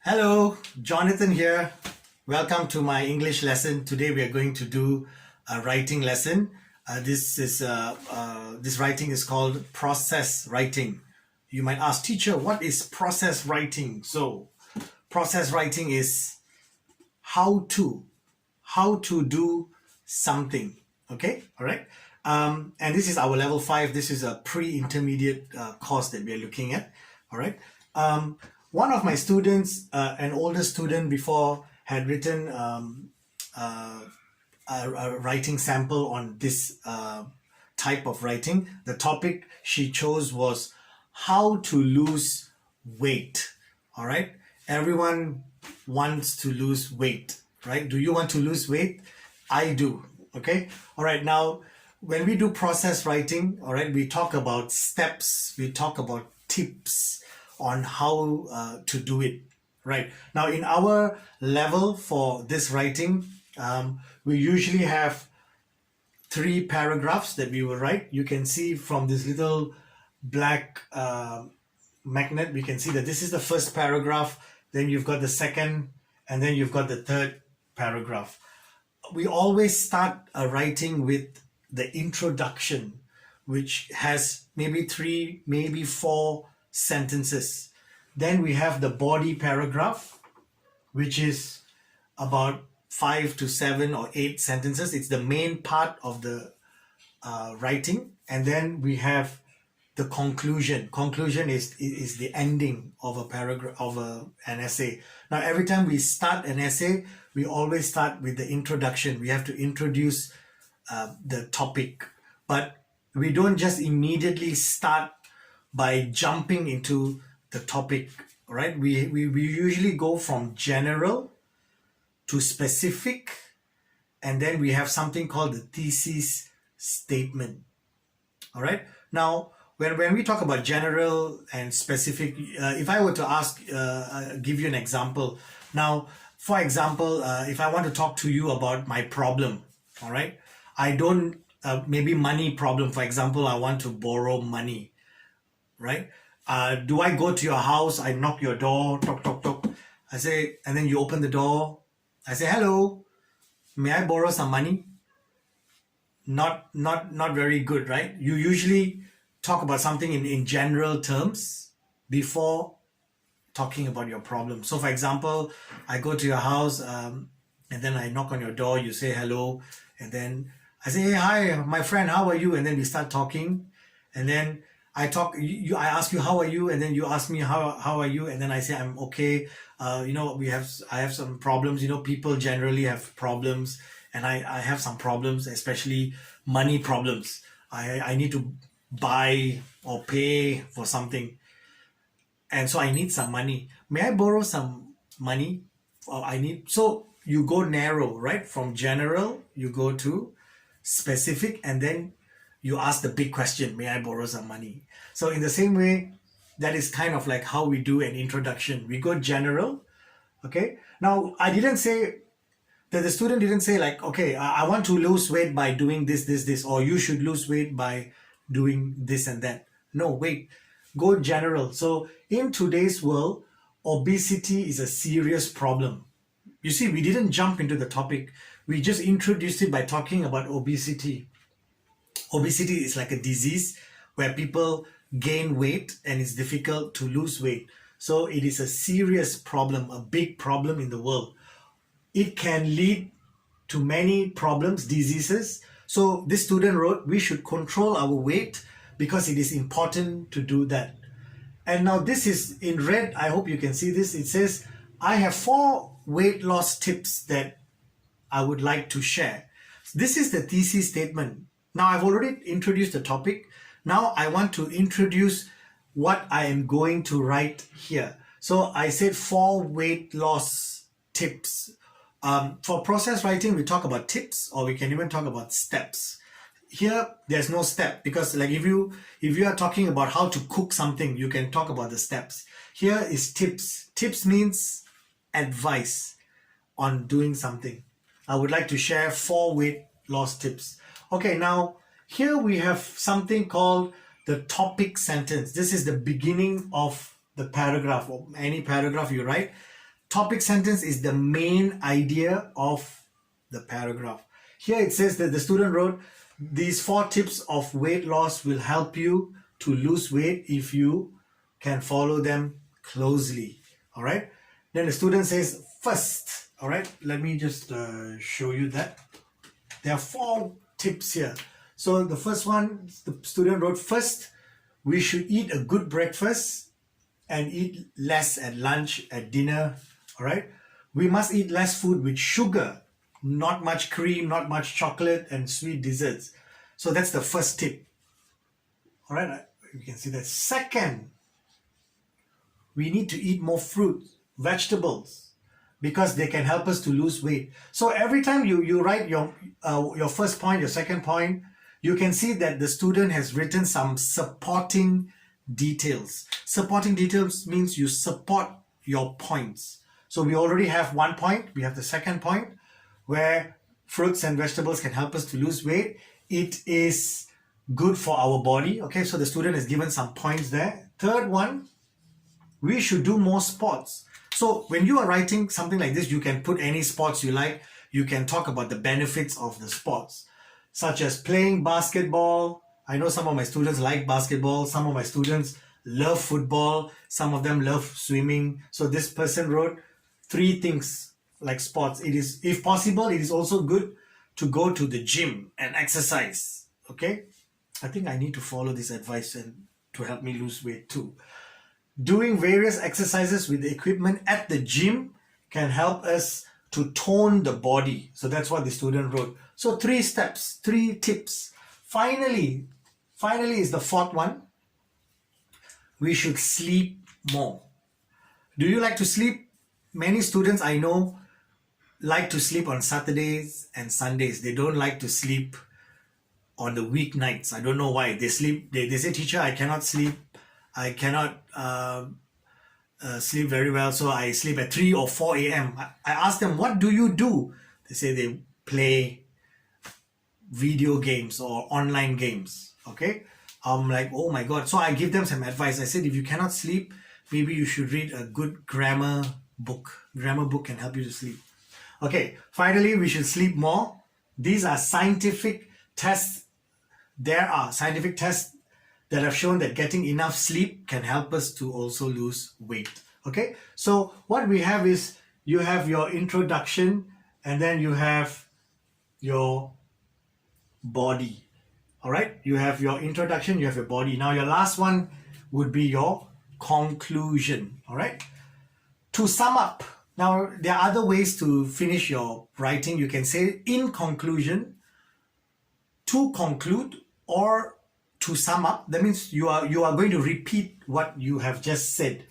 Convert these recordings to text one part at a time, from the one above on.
Hello, Jonathan here. Welcome to my English lesson. Today we are going to do a writing lesson. This writing is called process writing. You might ask, teacher, what is process writing? So, process writing is how to do something. Okay, all right. And this is our level 5. This is a pre-intermediate course that we are looking at. All right. One of my students, an older student before, had written a writing sample on this type of writing. The topic she chose was how to lose weight. All right. Everyone wants to lose weight, right? Do you want to lose weight? I do. Okay. All right. Now, when we do process writing, all right, we talk about steps, we talk about tips on how to do it, right? Now, in our level for this writing, we usually have 3 paragraphs that we will write. You can see from this little black magnet, we can see that this is the first paragraph, then you've got the second, and then you've got the third paragraph. We always start a writing with the introduction, which has maybe 3, maybe 4 sentences. Then we have the body paragraph, which is about 5 to 7 or 8 sentences. It's the main part of the writing. And then we have the conclusion. Conclusion is the ending of a paragraph, of an essay. Now, every time we start an essay, we always start with the introduction. We have to introduce the topic, but we don't just immediately start by jumping into the topic, right? We usually go from general to specific, and then we have something called the thesis statement. All right. Now, when we talk about general and specific, if I were to ask, give you an example. Now, for example, if I want to talk to you about my problem, all right, I don't, maybe money problem. For example, I want to borrow money, right? Do I go to your house? I knock your door, knock, knock, knock. I say, and then you open the door. I say, hello, may I borrow some money? Not very good, right? You usually talk about something in general terms before talking about your problem. So, for example, I go to your house, and then I knock on your door. You say hello, and then I say, hey, hi, my friend, how are you? And then we start talking, and then I ask you, how are you? And then you ask me, how are you? And then I say, I'm okay. I have some problems. People generally have problems, and I have some problems, especially money problems. I need to buy or pay for something, and so I need some money. May I borrow some money? So you go narrow, right? From general, you go to specific, and then you ask the big question, may I borrow some money? So in the same way, that is kind of like how we do an introduction. We go general, okay? Now, I didn't say, that the student didn't say like, okay, I want to lose weight by doing this, or you should lose weight by doing this and that. No, wait, go general. So in today's world, obesity is a serious problem. You see, we didn't jump into the topic. We just introduced it by talking about obesity. Obesity is like a disease where people gain weight and it's difficult to lose weight. So it is a serious problem, a big problem in the world. It can lead to many problems, diseases. So this student wrote, we should control our weight because it is important to do that. And now this is in red. I hope you can see this. It says, I have 4 weight loss tips that I would like to share. This is the thesis statement. Now, I've already introduced the topic. Now I want to introduce what I am going to write here. So I said 4 weight loss tips. For process writing, we talk about tips, or we can even talk about steps. Here, there's no step, because like if you are talking about how to cook something, you can talk about the steps. Here is tips. Tips means advice on doing something. I would like to share 4 weight loss tips. Okay, now here we have something called the topic sentence. This is the beginning of the paragraph, or any paragraph you write. Topic sentence is the main idea of the paragraph. Here it says that the student wrote, these 4 tips of weight loss will help you to lose weight if you can follow them closely. All right. Then the student says, first, all right, let me just show you that. There are 4 tips here. So the first one, the student wrote, first, we should eat a good breakfast and eat less at lunch, at dinner. All right. We must eat less food with sugar, not much cream, not much chocolate and sweet desserts. So that's the first tip. All right. You can see that. Second, we need to eat more fruit, vegetables, because they can help us to lose weight. So every time you write your first point, your second point, you can see that the student has written some supporting details. Supporting details means you support your points. So we already have 1 point. We have the second point where fruits and vegetables can help us to lose weight. It is good for our body. Okay, so the student has given some points there. Third one, we should do more sports. So when you are writing something like this, you can put any sports you like. You can talk about the benefits of the sports, such as playing basketball. I know some of my students like basketball. Some of my students love football. Some of them love swimming. So this person wrote 3 things like sports. It is, if possible, it is also good to go to the gym and exercise. Okay, I think I need to follow this advice and to help me lose weight too. Doing various exercises with the equipment at the gym can help us to tone the body. So that's what the student wrote. So 3 steps, 3 tips. Finally is the 4th one. We should sleep more. Do you like to sleep? Many students I know like to sleep on Saturdays and Sundays. They don't like to sleep on the weeknights. I don't know why. They say, teacher, I cannot sleep. I cannot sleep very well, so I sleep at 3 or 4 a.m. I ask them, what do you do? They say they play video games or online games. Okay, I'm like, oh my god. So I give them some advice. I said, if you cannot sleep, maybe you should read a good grammar book. Grammar book can help you to sleep. Okay, finally, we should sleep more. These are scientific tests. There are scientific tests that have shown that getting enough sleep can help us to also lose weight. Okay, so what we have is, you have your introduction and then you have your body. All right, you have your introduction, you have your body. Now your last one would be your conclusion. All right, to sum up. Now there are other ways to finish your writing. You can say in conclusion, to conclude, or to sum up. That means you are going to repeat what you have just said.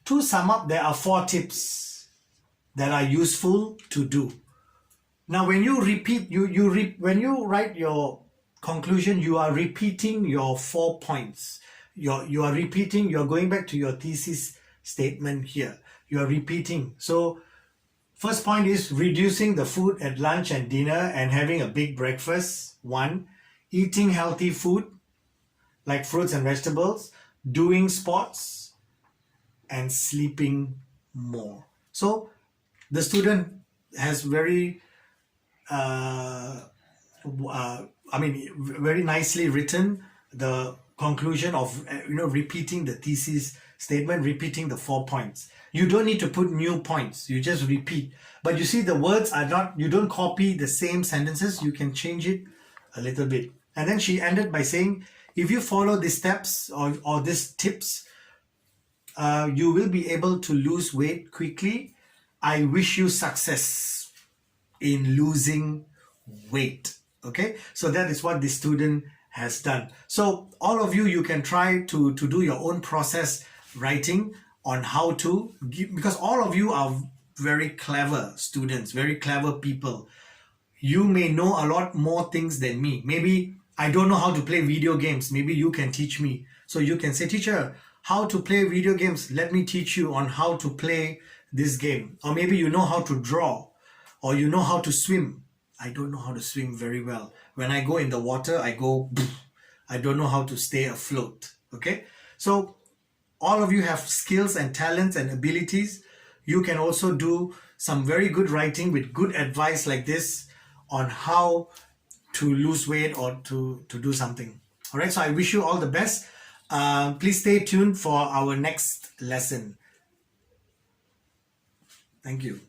To sum up, there are 4 tips that are useful to do. Now when you repeat, when you write your conclusion, you are repeating your 4 points. You are repeating, you're going back to your thesis statement here. You are repeating. So first point is reducing the food at lunch and dinner and having a big breakfast. 1. Eating healthy food like fruits and vegetables, doing sports, and sleeping more. So the student has very very nicely written the conclusion of repeating the thesis statement, repeating the 4 points. You don't need to put new points, you just repeat. But you see, the words are not, you don't copy the same sentences, you can change it a little bit. And then she ended by saying, if you follow these steps or these tips, you will be able to lose weight quickly. I wish you success in losing weight. Okay, so that is what the student has done. So all of you can try to do your own process writing on how to give, because all of you are very clever students, very clever people. You may know a lot more things than me. Maybe I don't know how to play video games. Maybe you can teach me. So you can say, teacher, how to play video games? Let me teach you on how to play this game. Or maybe you know how to draw, or you know how to swim. I don't know how to swim very well. When I go in the water, I go, I don't know how to stay afloat. Okay, so all of you have skills and talents and abilities. you can also do some very good writing with good advice like this on how to lose weight or to do something. All right, so I wish you all the best. Please stay tuned for our next lesson. Thank you.